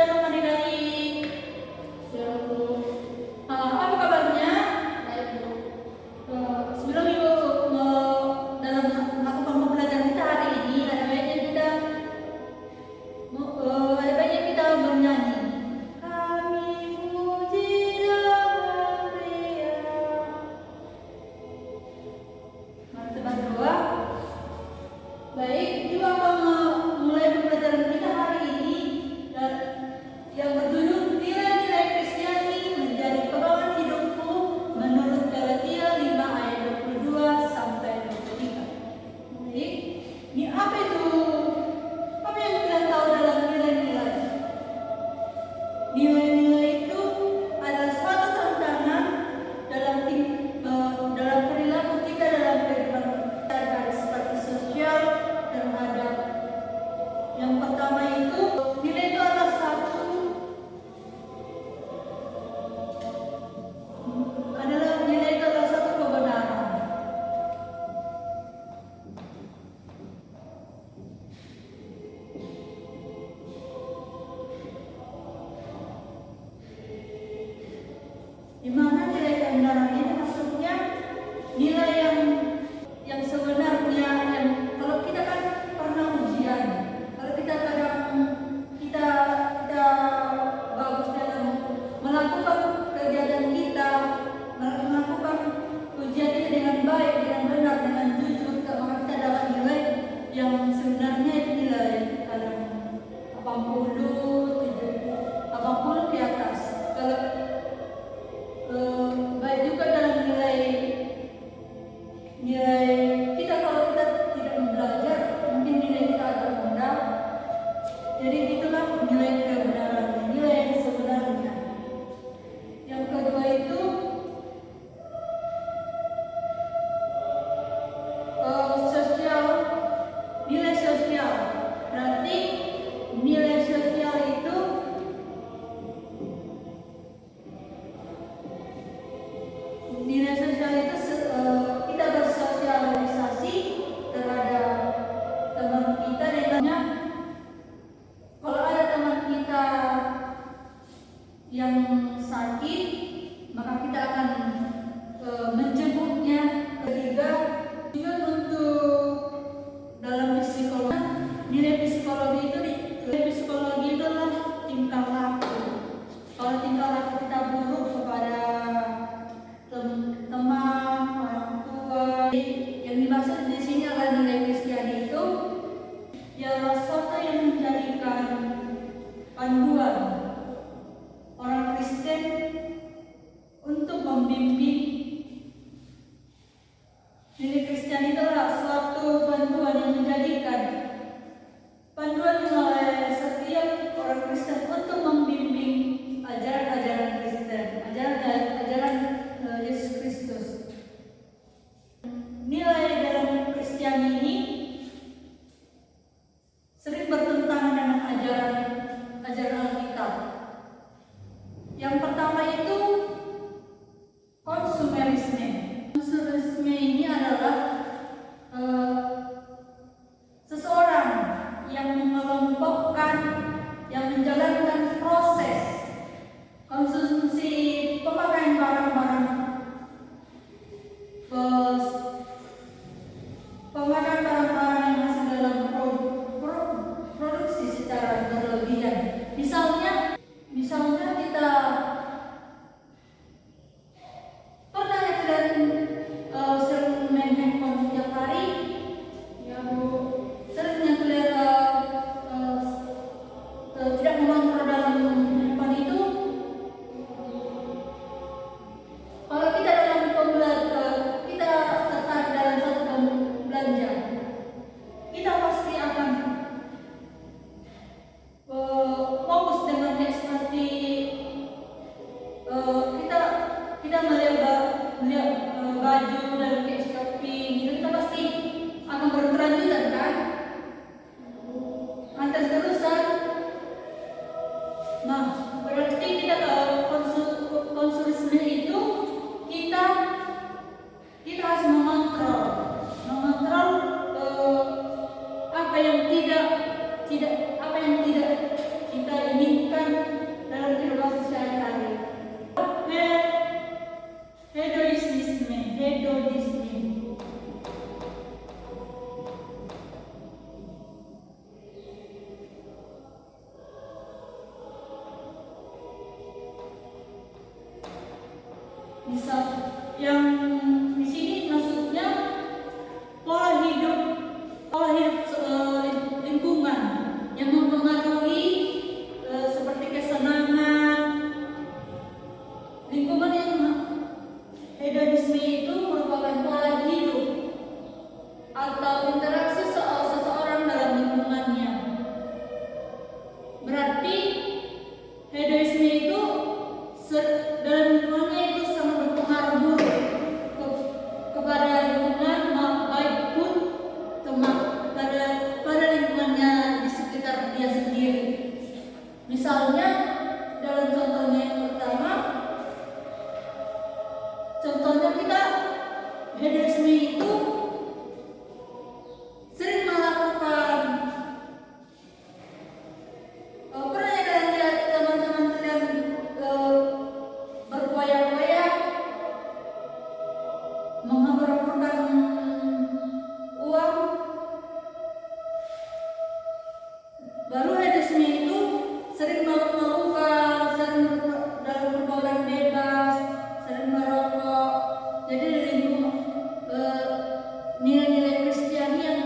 Shalom adik-adik. Shalom Bu. Apa kabarnya? Baik Bu. Sebelum Ibu dalam melakukan pembelajaran kita hari ini, ada baiknya kita bernyanyi. Kami puji dan beriak. Mari kita berdoa. Baik, Ibu akan mulai pembelajaran kita hari ini yang berjudul Nilai-nilai Kristiani menjadi pegangan hidupku menurut Galatia 5 ayat 22 sampai 23. Baik, ini apa itu? Apa yang kita tahu dalam nilai-nilai? Nilai-nilai itu adalah suatu tantangan dalam perilaku kita dalam kehidupan kita, seperti sosial terhadap. Yang pertama itu, nilai itu adalah satu kebenaran. Di mana nilai kebenaran ini maksudnya nilai yang sebenarnya, yang kalau kita kan pernah ujian, kalau kita kadang kita bagus dalam melakukan kegiatan kita, melakukan ujian itu dengan baik, dengan benar, dengan jujur, maka kita dapat nilai yang sebenarnya itu nilai kadang 80, 70, 80 ke atas. Baik juga dalam nilai kita, kalau kita tidak belajar, mungkin nilai kita agak rendah. Jadi itulah nilai kebenaran, nilai yang sebenarnya. Yang kedua itu sosial, nilai sosial. Berarti nilai sosial itu kita bersosialisasi terhadap teman kita, dengannya kalau ada teman kita yang sakit, maka kita akan menjemputnya. Ketiga, juga untuk dalam psikologi, nilai psikologi itu adalah tingkah laku. Kalau tingkah laku kita buruk kepada teman, orang tua, yang dimaksud di sini adalah nilai Kristiani itu ialah sesuatu yang menjadikan panduan orang Kristen untuk membimbing. Nilai Kristiani itu adalah suatu panduan yang menjadikan panduan oleh setiap orang Kristen untuk membimbing ajaran-ajaran Kristen, ajaran Yesus Kristus. Nilai dalam Kristiani ini sering bertentangan dengan ajaran Alkitab. Yang pertama itu konsumerisme. Konsumerisme ini adalah seseorang yang mengelompokkan, yang menjalankan proses konsumsi pemakaian barang-barang yang masih dalam produksi secara berlebihan. Misalnya kita pernah sering main handphone setiap hari, ya Bu, seringnya tidak mengontrol dalam handphone itu. Kalau kita kita tertarik dalam satu belanja, kita pasti akan fokus dengannya, seperti kita melihat baju dan kayak shopping gitu, kita pasti akan berkelanjutan kan, atas terusan. Nah, berarti kita konsumerisme itu kita harus mengontrol apa yang tidak kita inginkan Misal yang di sini maksudnya pola hidup lingkungan yang mempengaruhi seperti kesenangan. Lingkungan yang hedonisme itu merupakan pola hidup atau interaksi seseorang dalam lingkungannya. Berarti hedonisme itu dalam lingkungannya itu sangat berpengaruh buruk kepada lingkungan, baik pun pada lingkungannya di sekitar dia sendiri. Misalnya dalam contohnya yang pertama, contohnya kita hedonisme itu sering melakukan pernah ya kalian lihat teman-teman kalian berpoya-poya menghambur-hamburkan uang, baru hedonisme itu sering melakukan dalam pergaulan bebas, sering merokok. Jadi nilai-nilai Kristiani yang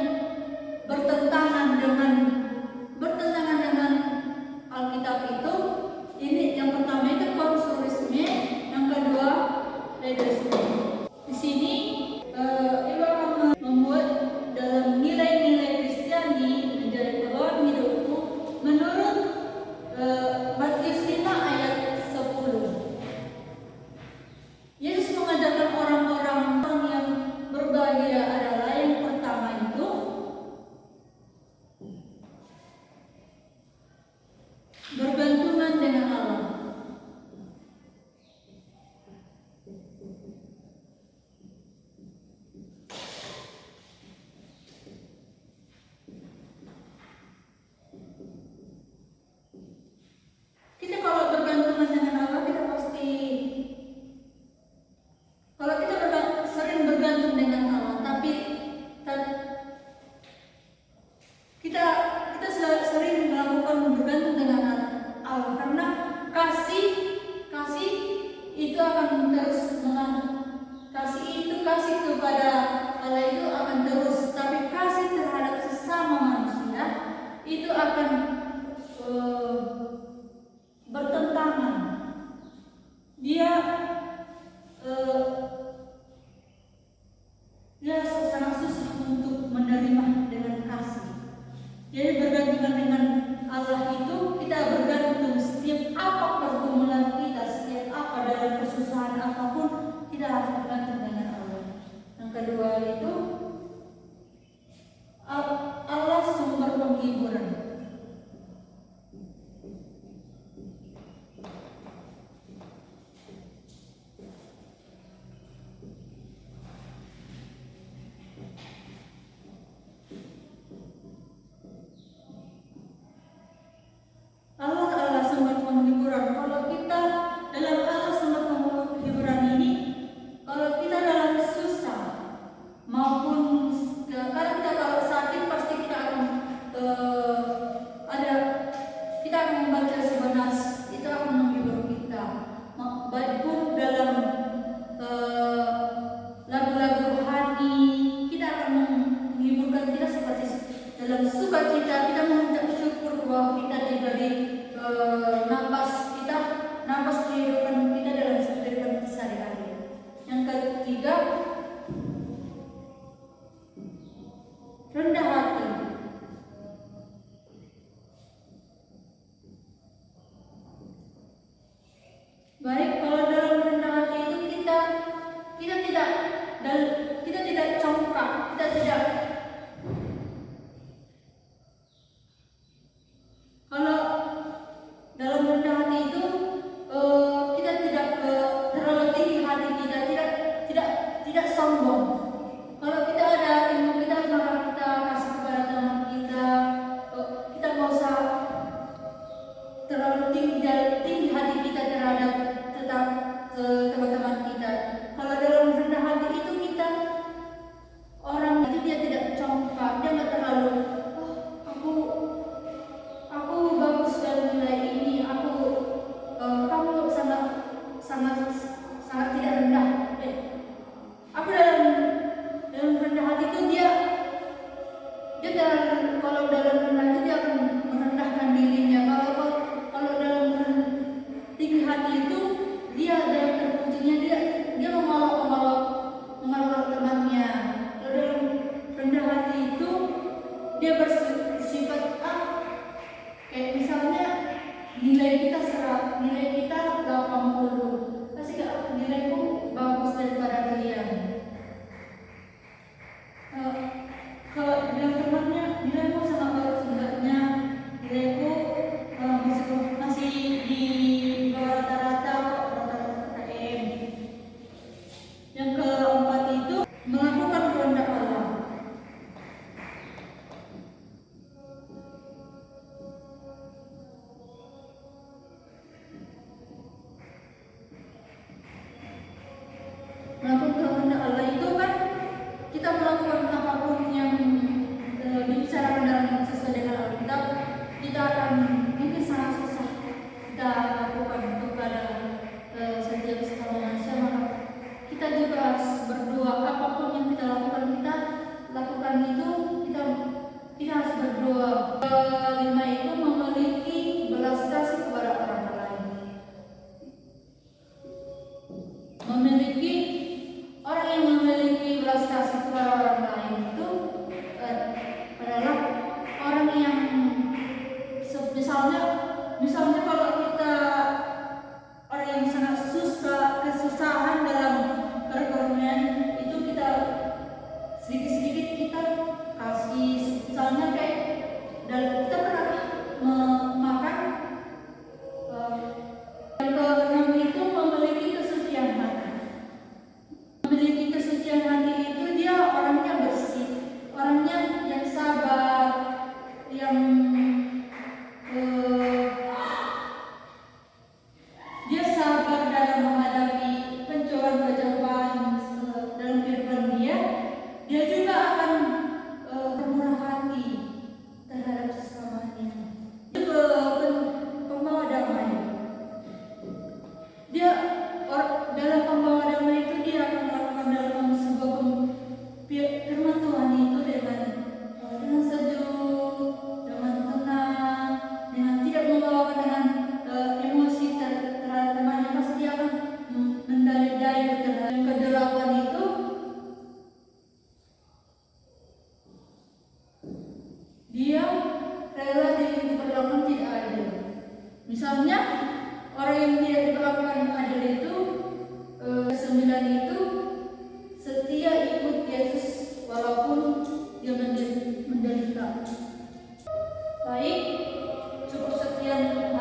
bertentangan dengan Alkitab itu, ini yang pertama itu konsumerisme, yang kedua hedonisme. Di sini Ibu akan membuat dalam nilai-nilai Kristiani menjadi pedoman hidupku menurut Matius 5 ayat 10. Yesus mengajarkan orang-orang yang berbahagia adalah yang pertama itu bergantungan dengan Allah. Kita kalau bergantungan dengan Allah, kita pasti, kalau kita sering bergantung dengan Allah, tapi kita sering melakukan bergantung dengan Allah, karena kasih itu akan terus kasih kepada Allah itu akan terus, tapi kasih terhadap sesama manusia itu akan bertentangan. Dia sangat susah untuk menerima dengan kasih. Jadi bergantungan dengan Allah itu kita bergantung setiap apa pergumulan kita, setiap apa dalam kesusahan apapun kita harus bergantung dengan Allah. Yang kedua itu Allah sumber penghiburan. Allah sumber penghiburan. Kalau kita dalam Allah sumber penghiburan ini, kalau kita dalam susah maupun karena kita kalau sakit pasti kita akan kita akan membaca sebenas itu akan menghibur kita. Baik pun dalam lagu-lagu rohani kita akan menghiburkan kita, seperti dalam sukacita kita mengucap syukur bahwa kita diberi napas kehidupan kita dalam kehidupan sehari-hari. Yang ketiga, rendah hati. Baik, kalau dalam rendah hati itu kita tidak congkak, kita tidak. Kalau dalam rendah hati itu kita tidak terlalu tinggi hati kita, tidak sombong. Kalau kita ada ilmu kita, maka kita kasih kepada teman kita. Kita nggak usah terlalu tinggi hati kita terhadap teman-teman kita. Kalau dalam rendah hati itu kita, orang itu dia tidak congkak, dia nggak terlalu aku bagus dalam nilai ini, kamu sangat tidak rendah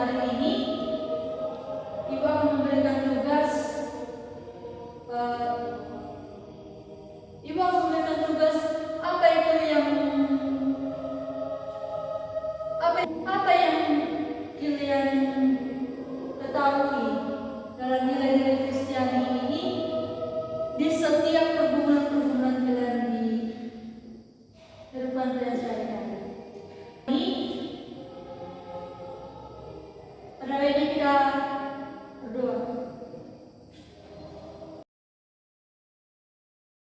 hari ini Ibu akan memberikan tugas Ibu akan memberikan tugas apa itu yang apa yang kalian ketahui dalam nilai-nilai Kristiani ini di setiap pergumulan-pergumulan kalian di kehidupan kalian sehari-hari. Ini pada baiknya kita